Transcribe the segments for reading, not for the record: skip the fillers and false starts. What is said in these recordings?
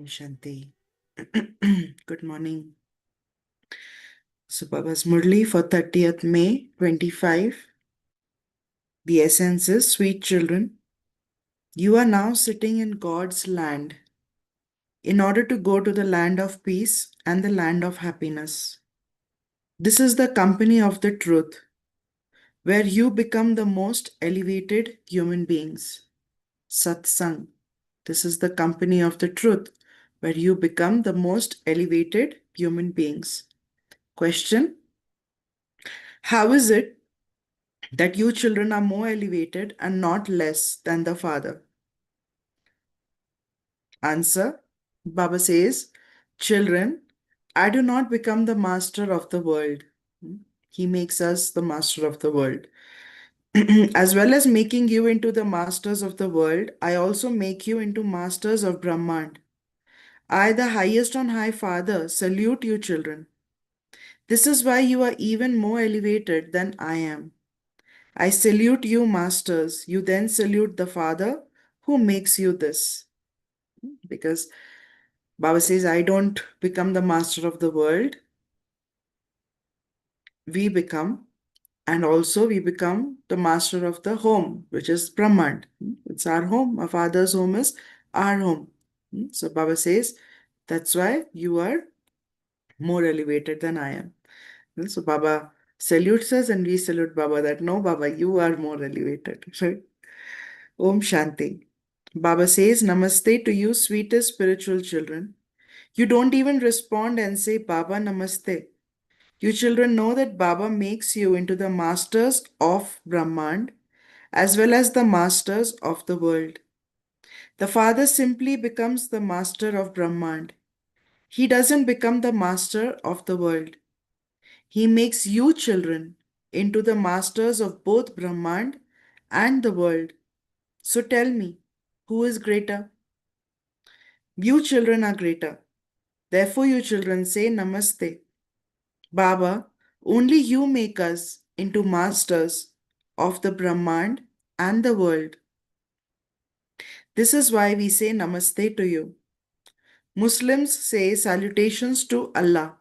Shanti. Good morning. So Baba's Murli for 30th May 25. The essence is, sweet children, you are now sitting in God's land in order to go to the land of peace and the land of happiness. This is the company of the truth, where you become the most elevated human beings. Satsang. This is the company of the truth, where you become the most elevated human beings. Question: how is it that you children are more elevated and not less than the Father? Answer: Baba says, children, I do not become the master of the world. He makes us the master of the world. As well as making you into the masters of the world, I also make you into masters of Brahmand. I, the highest on high Father, salute you, children. This is why you are even more elevated than I am. I salute you, masters. You then salute the Father who makes you this. Because Baba says, I don't become the master of the world. We become, and also we become the master of the home, which is Brahmand. It's our home. Our Father's home is our home. So Baba says, that's why you are more elevated than I am. So Baba salutes us and we salute Baba that, no, Baba, you are more elevated. Right? Om Shanti. Baba says, Namaste to you, sweetest spiritual children. You don't even respond and say, Baba, Namaste. You children know that Baba makes you into the masters of Brahmand as well as the masters of the world. The Father simply becomes the master of Brahmand. He doesn't become the master of the world. He makes you children into the masters of both Brahmand and the world. So tell me, who is greater? You children are greater. Therefore, you children say Namaste. Baba, only you make us into masters of the Brahmand and the world. This is why we say Namaste to you. Muslims say salutations to Allah.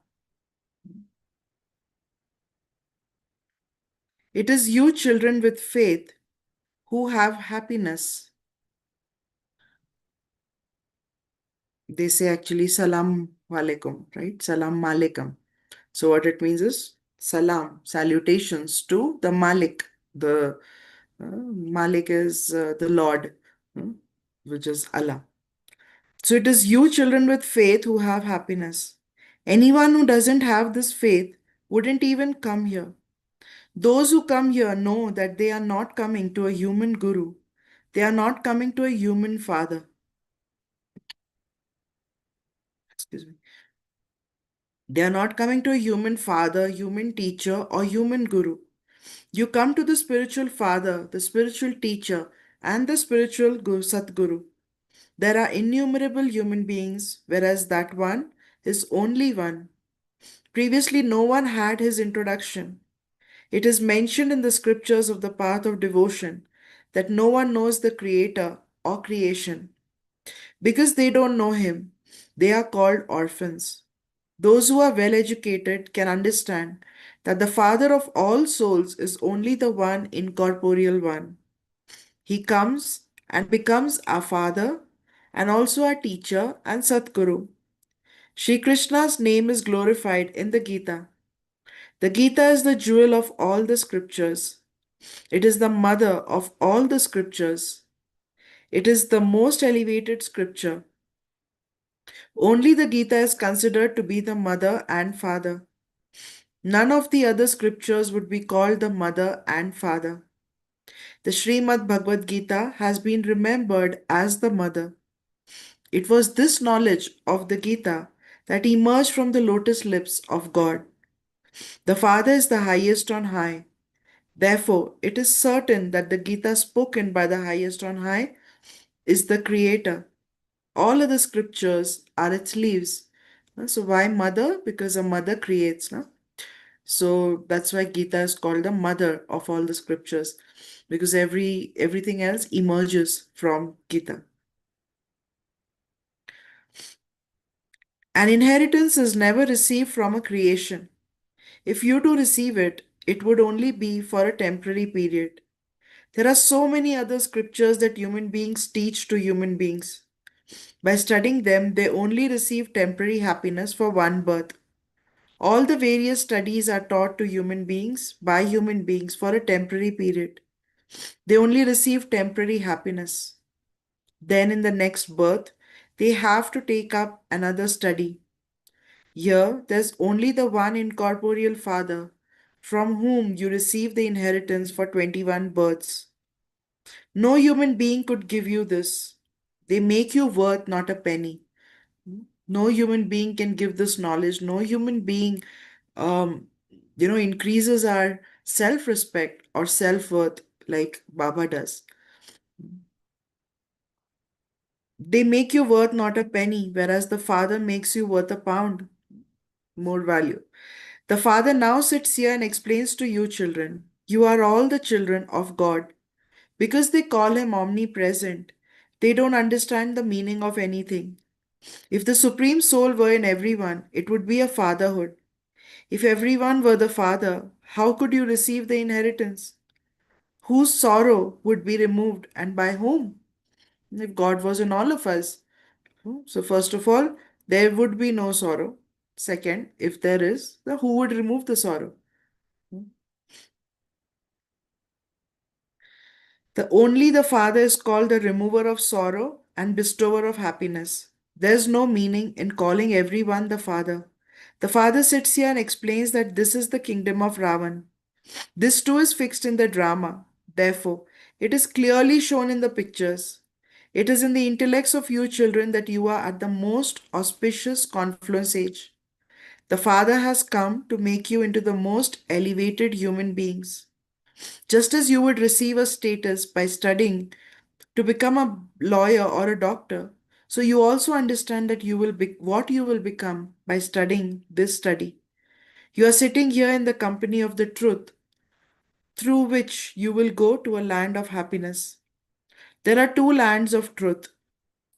It is you children with faith who have happiness. They say actually Salam Walaikum, right? Salam Malikum. So what it means is salam, salutations to the Malik. The Malik is the Lord, which is Allah. So it is you children with faith who have happiness. Anyone who doesn't have this faith wouldn't even come here. Those who come here know that they are not coming to a human guru. They are not coming to a human father. Excuse me. They are not coming to a human father, human teacher, or human guru. You come to the spiritual father, the spiritual teacher, and the spiritual guru, Satguru. There are innumerable human beings, whereas that one is only one. Previously, no one had his introduction. It is mentioned in the scriptures of the path of devotion that no one knows the Creator or creation. Because they don't know Him, they are called orphans. Those who are well educated can understand that the Father of all souls is only the one incorporeal one. He comes and becomes our Father and also our teacher and Satguru. Shri Krishna's name is glorified in the Gita. The Gita is the jewel of all the scriptures. It is the mother of all the scriptures. It is the most elevated scripture. Only the Gita is considered to be the mother and father. None of the other scriptures would be called the mother and father. The Srimad Bhagavad Gita has been remembered as the mother. It was this knowledge of the Gita that emerged from the lotus lips of God. The Father is the highest on high. Therefore, it is certain that the Gita spoken by the highest on high is the creator. All other scriptures are its leaves. So why mother? Because a mother creates. No? So that's why Gita is called the mother of all the scriptures, because everything else emerges from Gita. An inheritance is never received from a creation. If you do receive it, it would only be for a temporary period. There are so many other scriptures that human beings teach to human beings. By studying them, they only receive temporary happiness for one birth. All the various studies are taught to human beings by human beings for a temporary period. They only receive temporary happiness. Then, in the next birth, they have to take up another study. Here, there's only the one incorporeal Father from whom you receive the inheritance for 21 births. No human being could give you this. They make you worth not a penny. No human being can give this knowledge. No human being, um, increases our self respect or self worth like Baba does. They make you worth not a penny, whereas the Father makes you worth a pound more value. The Father now sits here and explains to you, children, you are all the children of God. Because they call him omnipresent, they don't understand the meaning of anything. If the Supreme Soul were in everyone, it would be a fatherhood. If everyone were the Father, how could you receive the inheritance? Whose sorrow would be removed and by whom? If God was in all of us. So, first of all, there would be no sorrow. Second, if there is, then who would remove the sorrow? The Father is called the remover of sorrow and bestower of happiness. There's no meaning in calling everyone the Father. The Father sits here and explains that this is the kingdom of Ravan. This too is fixed in the drama. Therefore, it is clearly shown in the pictures. It is in the intellects of you children that you are at the most auspicious confluence age. The Father has come to make you into the most elevated human beings. Just as you would receive a status by studying to become a lawyer or a doctor, so you also understand that you will be what you will become by studying this study. You are sitting here in the company of the truth, through which you will go to a land of happiness. There are two lands of truth.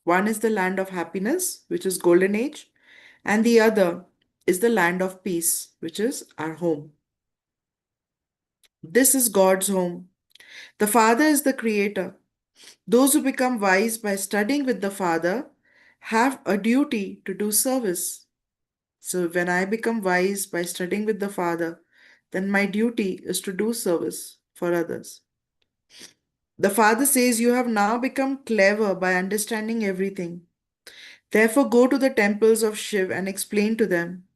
One is the land of happiness, which is golden age, and the other is the land of peace, which is our home. This is God's home. The Father is the creator. Those who become wise by studying with the Father have a duty to do service. So when I become wise by studying with the Father, then my duty is to do service for others. The Father says, you have now become clever by understanding everything. Therefore, go to the temples of Shiv and explain to them.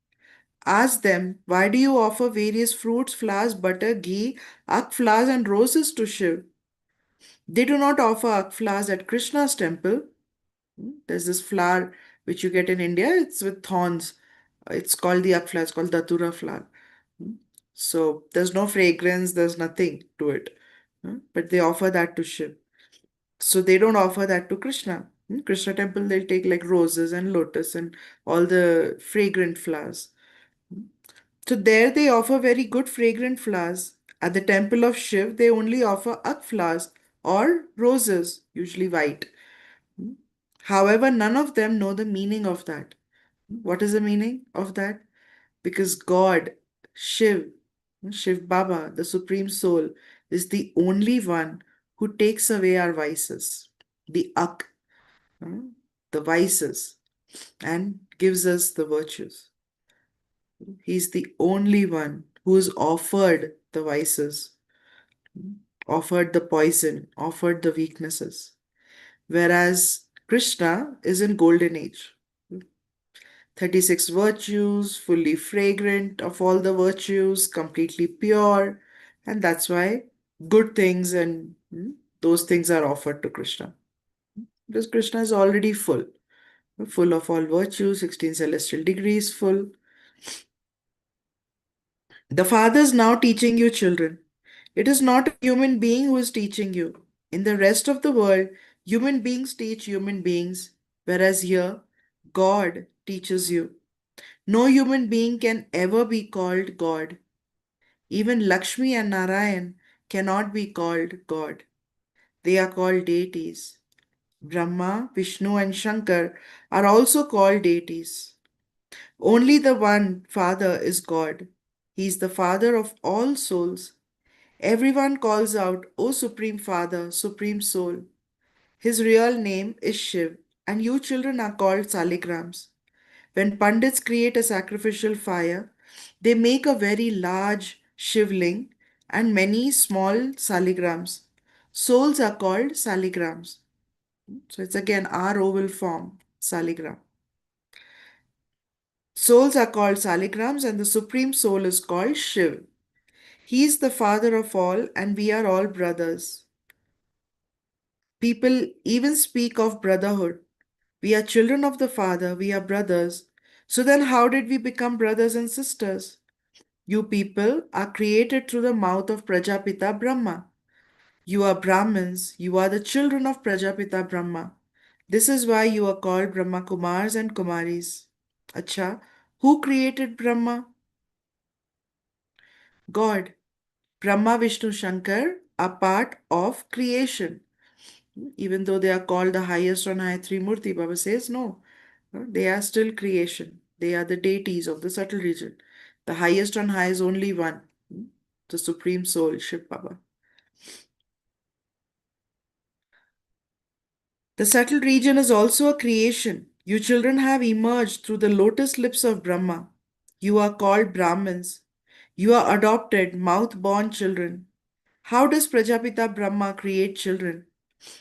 Ask them, why do you offer various fruits, flowers, butter, ghee, ak flowers, and roses to Shiv? They do not offer ak flowers at Krishna's temple. There's this flower which you get in India, it's with thorns. It's called the ak flower, it's called Datura flower. So there's no fragrance, there's nothing to it. But they offer that to Shiv. So they don't offer that to Krishna. Krishna temple, they'll take like roses and lotus and all the fragrant flowers. So there they offer very good fragrant flowers. At the temple of Shiv, they only offer ak flowers or roses, usually white. However, none of them know the meaning of that. What is the meaning of that? Because God, Shiv, Shiv Baba, the Supreme Soul, is the only one who takes away our vices, the ak, uh, the vices, and gives us the virtues. He's the only one who's offered the vices, offered the poison, offered the weaknesses. Whereas Krishna is in golden age. 36 virtues, fully fragrant of all the virtues, completely pure. And that's why good things and those things are offered to Krishna. Because Krishna is already full, full of all virtues, 16 celestial degrees, full. The Father is now teaching you, children. It is not a human being who is teaching you. In the rest of the world, human beings teach human beings, whereas here, God teaches you. No human being can ever be called God. Even Lakshmi and Narayan cannot be called God. They are called deities. Brahma, Vishnu, and Shankar are also called deities. Only the one Father is God. He is the Father of all souls. Everyone calls out, O Supreme Father, Supreme Soul. His real name is Shiv, and you children are called Saligrams. When Pandits create a sacrificial fire, they make a very large shivling and many small saligrams. Souls are called saligrams. So it's again our oval form, saligram. Souls are called saligrams, and the Supreme Soul is called Shiv. He is the father of all, and we are all brothers. People even speak of brotherhood. We are children of the Father, we are brothers. So then, how did we become brothers and sisters? You people are created through the mouth of Prajapita Brahma. You are Brahmins, you are the children of Prajapita Brahma. This is why you are called Brahma Kumars and Kumaris. Acha, who created Brahma? God. Brahma, Vishnu, Shankar are part of creation. Even though they are called the highest on high Trimurti, Baba says no. They are still creation. They are the deities of the subtle region. The highest on high is only one, the Supreme Soul, Shiv Baba. The subtle region is also a creation. You children have emerged through the lotus lips of Brahma. You are called Brahmins. You are adopted, mouth born children. How does Prajapita Brahma create children?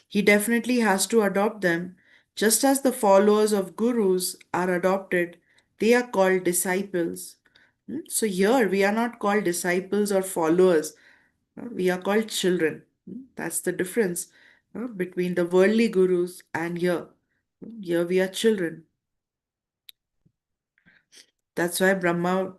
He definitely has to adopt them, just as the followers of gurus are adopted. They are called disciples. So here we are not called disciples or followers. We are called children. That's the difference between the worldly gurus and here. Here we are children. That's why Brahma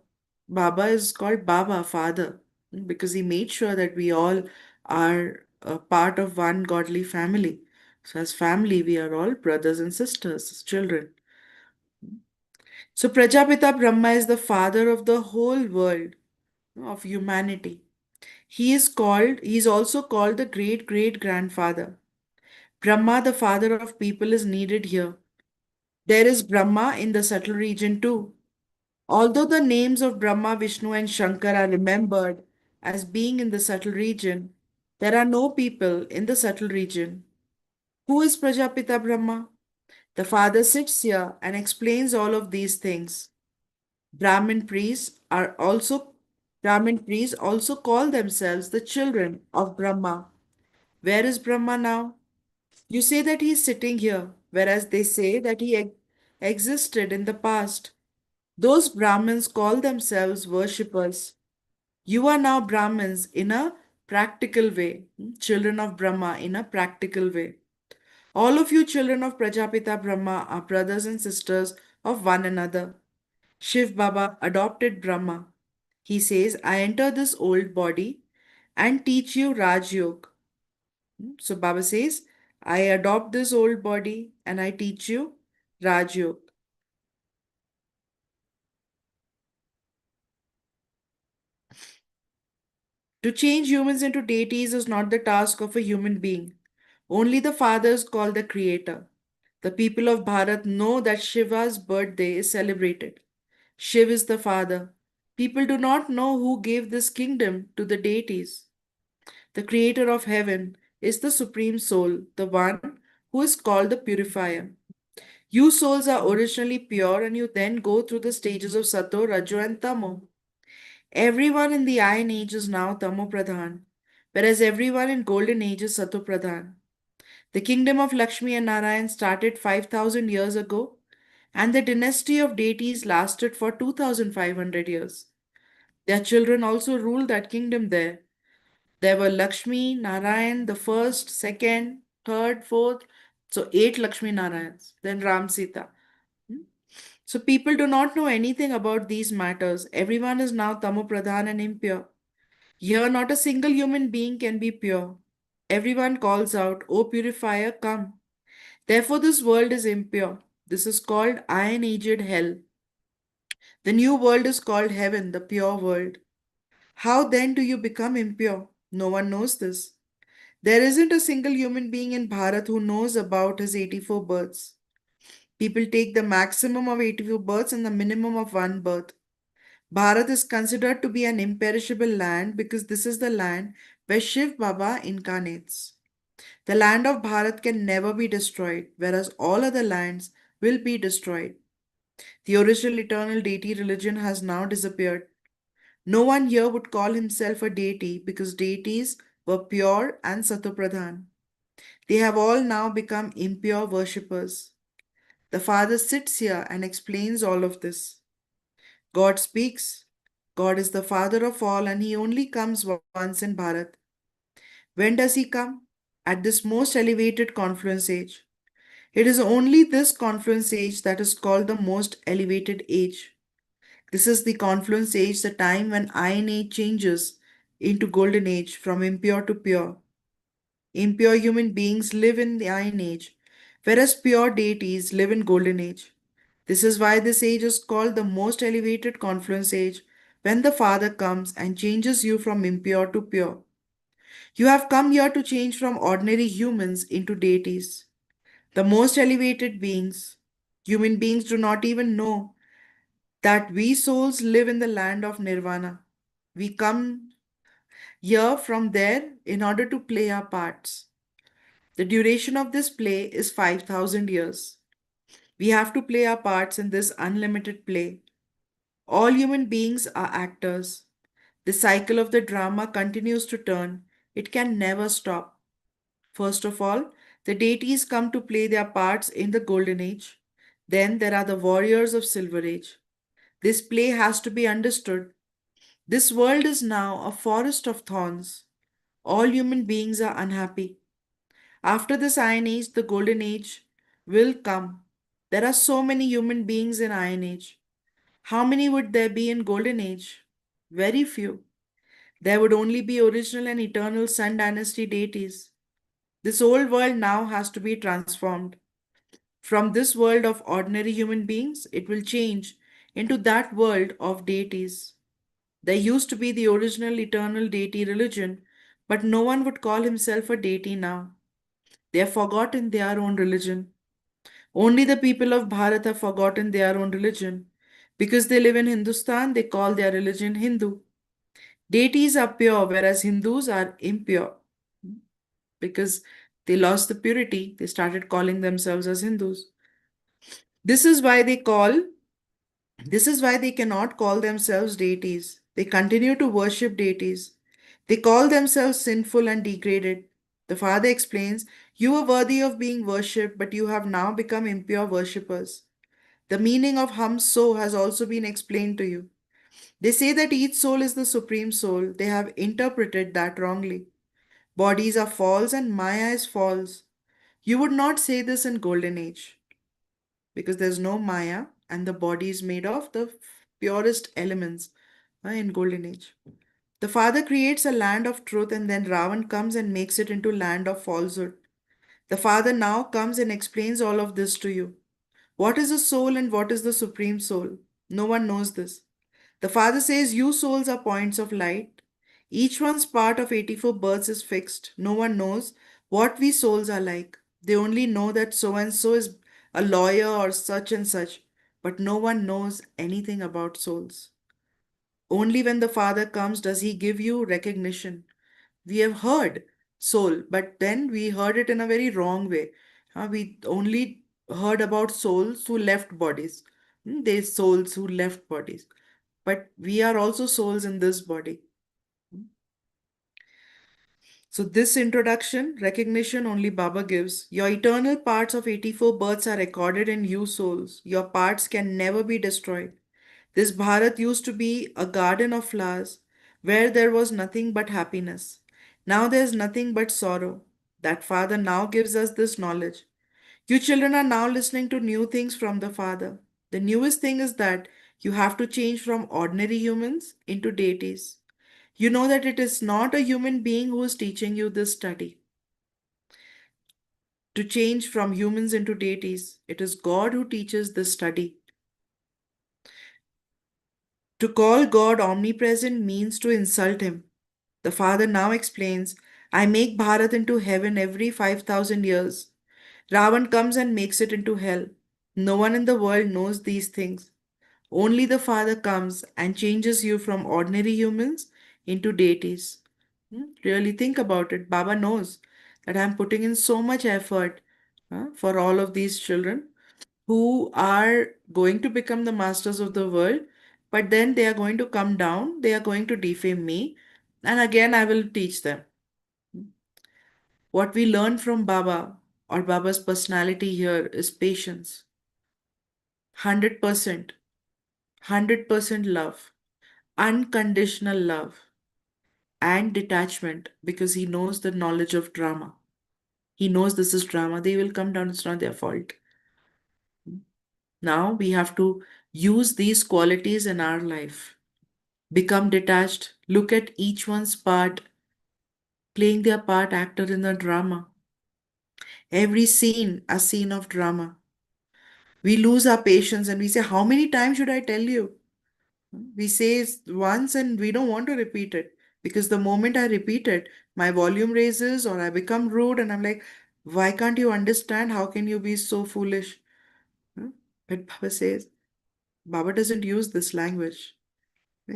Baba is called Baba, Father, because he made sure that we all are a part of one godly family. So, as family, we are all brothers and sisters, children. So, Prajapita Brahma is the father of the whole world, of humanity. He is also called the great great grandfather. Brahma, the father of people, is needed here. There is Brahma in the subtle region too. Although the names of Brahma, Vishnu, and Shankar are remembered as being in the subtle region, there are no people in the subtle region. Who is Prajapita Brahma? The father sits here and explains all of these things. Brahmin priests are also Brahmin priests also call themselves the children of Brahma. Where is Brahma now? You say that he is sitting here, whereas they say that he existed in the past. Those Brahmins call themselves worshippers. You are now Brahmins in a practical way, children of Brahma in a practical way. All of you children of Prajapita Brahma are brothers and sisters of one another. Shiv Baba adopted Brahma. He says, I enter this old body and teach you Raj Yoga. So Baba says, I adopt this old body and I teach you Raj Yoga. To change humans into deities is not the task of a human being. Only the fathers call the creator. The people of Bharat know that Shiva's birthday is celebrated. Shiv is the father. People do not know who gave this kingdom to the deities. The creator of heaven is the supreme soul, the one who is called the purifier. You souls are originally pure and you then go through the stages of Sato, Rajo, and Tamo. Everyone in the Iron Age is now Tamo Pradhan, whereas everyone in Golden Age is Sato Pradhan. The kingdom of Lakshmi and Narayan started 5,000 years ago, and the dynasty of deities lasted for 2,500 years. Their children also ruled that kingdom there. There were Lakshmi, Narayan, the first, second, third, fourth, so eight Lakshmi Narayans, then Ram Sita. Hmm? So people do not know anything about these matters. Everyone is now Tamo Pradhan and impure. Here, not a single human being can be pure. Everyone calls out, O purifier, come. Therefore, this world is impure. This is called Iron Aged Hell. The new world is called heaven, the pure world. How then do you become impure? No one knows this. There isn't a single human being in Bharat who knows about his 84 births. People take the maximum of 84 births and the minimum of one birth. Bharat is considered to be an imperishable land because this is the land where Shiv Baba incarnates. The land of Bharat can never be destroyed, whereas all other lands will be destroyed. The original eternal deity religion has now disappeared. No one here would call himself a deity because deities were pure and satopradhan. They have all now become impure worshippers. The Father sits here and explains all of this. God speaks. God is the Father of all and He only comes once in Bharat. When does He come? At this most elevated confluence age. It is only this confluence age that is called the most elevated age. This is the confluence age, the time when Iron Age changes into Golden Age from impure to pure. Impure human beings live in the Iron Age, whereas pure deities live in Golden Age. This is why this age is called the most elevated confluence age, when the Father comes and changes you from impure to pure. You have come here to change from ordinary humans into deities, the most elevated beings. Human beings do not even know that we souls live in the land of nirvana. We come here from there in order to play our parts. The duration of this play is 5,000 years. We have to play our parts in this unlimited play. All human beings are actors. The cycle of the drama continues to turn. It can never stop. First of all, the deities come to play their parts in the Golden Age. Then there are the warriors of Silver Age. This play has to be understood. This world is now a forest of thorns. All human beings are unhappy. After this Iron Age, the Golden Age will come. There are so many human beings in Iron Age. How many would there be in Golden Age? Very few. There would only be original and eternal Sun Dynasty deities. This old world now has to be transformed. From this world of ordinary human beings, it will change into that world of deities. There used to be the original eternal deity religion, but no one would call himself a deity now. They have forgotten their own religion. Only the people of Bharat have forgotten their own religion. Because they live in Hindustan, they call their religion Hindu. Deities are pure, whereas Hindus are impure. Because they lost the purity, they started calling themselves as Hindus. This is why they call This is why they cannot call themselves deities. They continue to worship deities. They call themselves sinful and degraded. The Father explains, you were worthy of being worshipped, but you have now become impure worshippers. The meaning of hum so has also been explained to you. They say that each soul is the supreme soul. They have interpreted that wrongly. Bodies are false and Maya is false. You would not say this in Golden Age because there's no Maya and the body is made of the purest elements in Golden Age. The Father creates a land of truth and then Ravan comes and makes it into land of falsehood. The Father now comes and explains all of this to you. What is a soul and what is the supreme soul? No one knows this. The Father says, you souls are points of light. Each one's part of 84 births is fixed. No one knows what we souls are like. They only know that so and so is a lawyer or such and such, but no one knows anything about souls. Only when the Father comes does He give you recognition. We have heard soul, but then we heard it in a very wrong way. We only heard about souls who left bodies. They souls who left bodies. But we are also souls in this body. So, this introduction, recognition only Baba gives. Your eternal parts of 84 births are recorded in you souls. Your parts can never be destroyed. This Bharat used to be a garden of flowers where there was nothing but happiness. Now there's nothing but sorrow. That Father now gives us this knowledge. You children are now listening to new things from the Father. The newest thing is that you have to change from ordinary humans into deities. You know that it is not a human being who is teaching you this study. To change from humans into deities, it is God who teaches this study. To call God omnipresent means to insult him. The Father now explains, I make Bharat into heaven every 5,000 years. Ravan comes and makes it into hell. No one in the world knows these things. Only the Father comes and changes you from ordinary humans into deities. Really think about it. Baba knows that I'm putting in so much effort for all of these children who are going to become the masters of the world, but then they are going to come down, they are going to defame me, and again I will teach them. What we learn from Baba or Baba's personality here is patience, 100%, 100% love, unconditional love, and detachment because he knows the knowledge of drama. He knows this is drama. They will come down, it's not their fault. Now we have to use these qualities in our life. Become detached, look at each one's part, playing their part actor in the drama. Every scene, a scene of drama. We lose our patience and we say, how many times should I tell you? We say it once and we don't want to repeat it because the moment I repeat it, my volume raises or I become rude and I'm like, why can't you understand? How can you be so foolish? Huh? But Baba says, Baba doesn't use this language.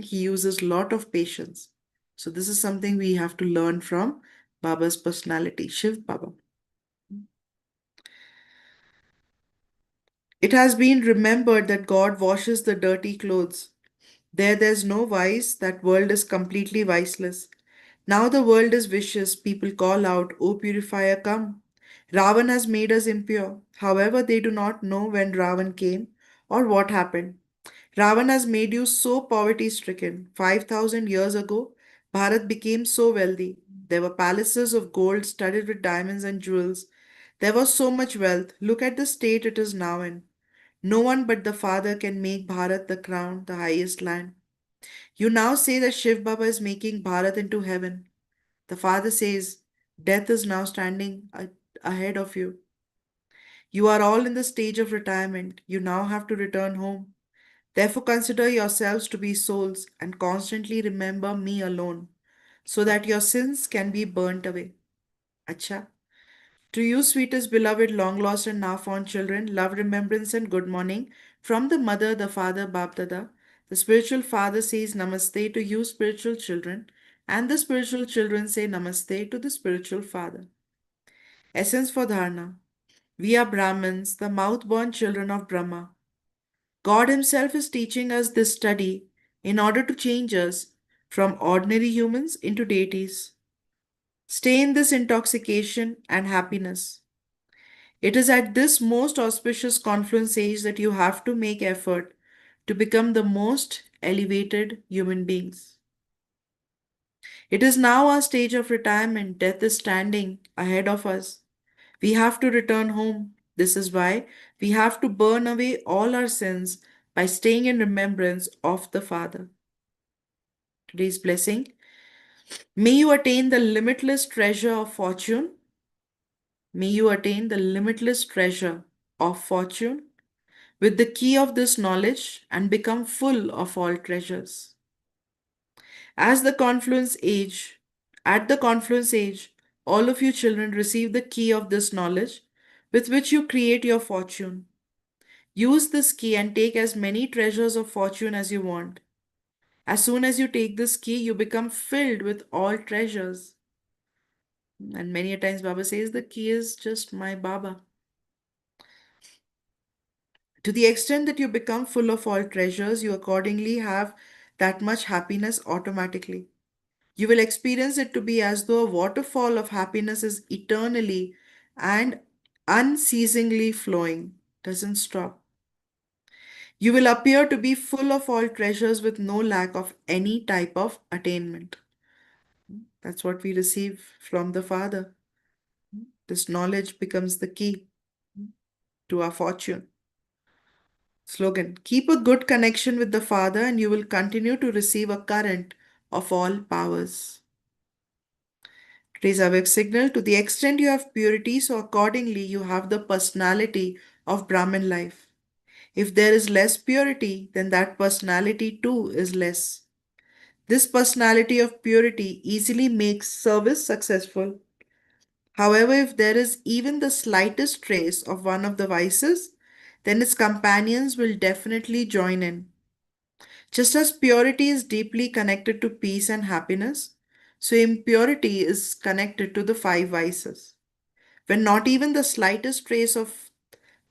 He uses lot of patience. So this is something we have to learn from Baba's personality, Shiv Baba. It has been remembered that God washes the dirty clothes. There's no vice, that world is completely viceless. Now the world is vicious, people call out, O purifier, come. Ravan has made us impure. However, they do not know when Ravan came or what happened. Ravan has made you so poverty stricken. 5,000 years ago, Bharat became so wealthy. There were palaces of gold studded with diamonds and jewels. There was so much wealth. Look at the state it is now in. No one but the Father can make Bharat the crown, the highest land. You now say that Shiv Baba is making Bharat into heaven. The Father says, death is now standing ahead of you. You are all in the stage of retirement. You now have to return home. Therefore, consider yourselves to be souls and constantly remember me alone, so that your sins can be burnt away. Acha. To you, sweetest beloved, long lost and now found children, love, remembrance, and good morning from the mother, the father, Bapdada. The spiritual father says namaste to you, spiritual children, and the spiritual children say namaste to the spiritual father. Essence for Dharna. We are Brahmins, the mouth born children of Brahma. God Himself is teaching us this study in order to change us from ordinary humans into deities. Stay in this intoxication and happiness. It is at this most auspicious confluence age that you have to make effort to become the most elevated human beings. It is now our stage of retirement. Death is standing ahead of us. We have to return home. This is why we have to burn away all our sins by staying in remembrance of the Father. Today's blessing. May you attain the limitless treasure of fortune. May you attain the limitless treasure of fortune with the key of this knowledge and become full of all treasures. As the confluence age, at the confluence age, all of you children receive the key of this knowledge with which you create your fortune. Use this key and take as many treasures of fortune as you want. As soon as you take this key, you become filled with all treasures. And many a times Baba says the key is just my Baba. To the extent that you become full of all treasures, you accordingly have that much happiness automatically. You will experience it to be as though a waterfall of happiness is eternally and unceasingly flowing, doesn't stop. You will appear to be full of all treasures with no lack of any type of attainment. That's what we receive from the Father. This knowledge becomes the key to our fortune. Slogan. Keep a good connection with the Father and you will continue to receive a current of all powers. Today's awake signal. To the extent you have purity, so accordingly you have the personality of Brahmin life. If there is less purity, then that personality too is less. This personality of purity easily makes service successful. However, if there is even the slightest trace of one of the vices, then its companions will definitely join in. Just as purity is deeply connected to peace and happiness, so impurity is connected to the five vices. When not even the slightest trace of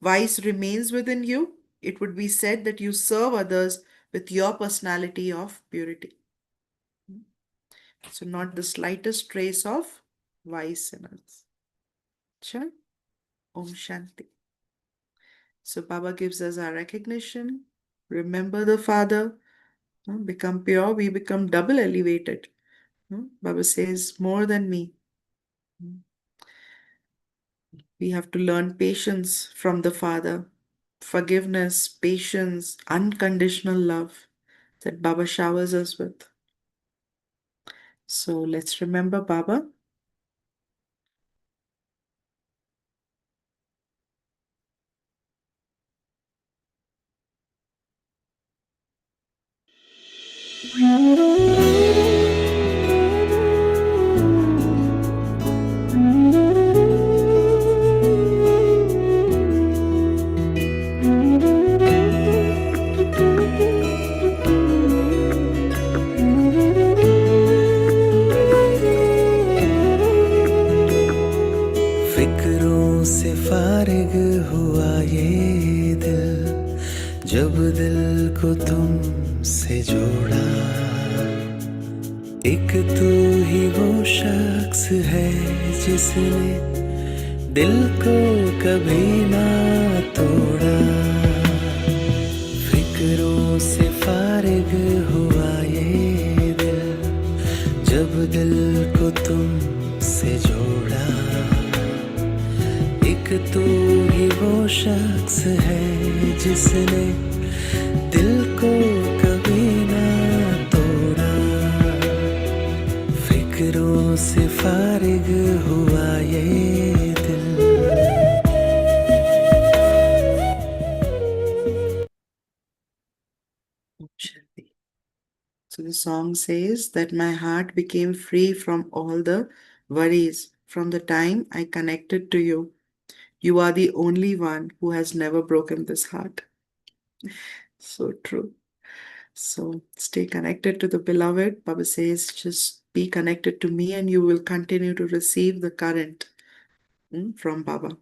vice remains within you, it would be said that you serve others with your personality of purity. So, not the slightest trace of vice in us. Sure. Om Shanti. So, Baba gives us our recognition. Remember the Father. Become pure, we become double elevated. Baba says, more than me. We have to learn patience from the Father, forgiveness, patience, unconditional love that Baba showers us with. So let's remember Baba. फिक्रों से फारिग हुआ ये दिल, जब दिल को तुमसे जोड़ा। एक तू ही वो शख्स है जिसने दिल को कभी ना तोड़ा। फिक्रों से फारिग हुआ ये दिल, जब दिल को तुमसे जोड़ा। एक तू ही वो शख्स है जिसने दिल को कभी ना तोड़ा। फिक्रों से फारिग हुआ ये दिल। Shanti. So the song says that my heart became free from all the worries from the time I connected to you. You are the only one who has never broken this heart. So true. So stay connected to the beloved. Baba says, just be connected to me and you will continue to receive the current from Baba.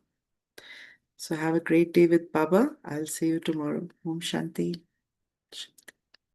So have a great day with Baba. I'll see you tomorrow. Om Shanti.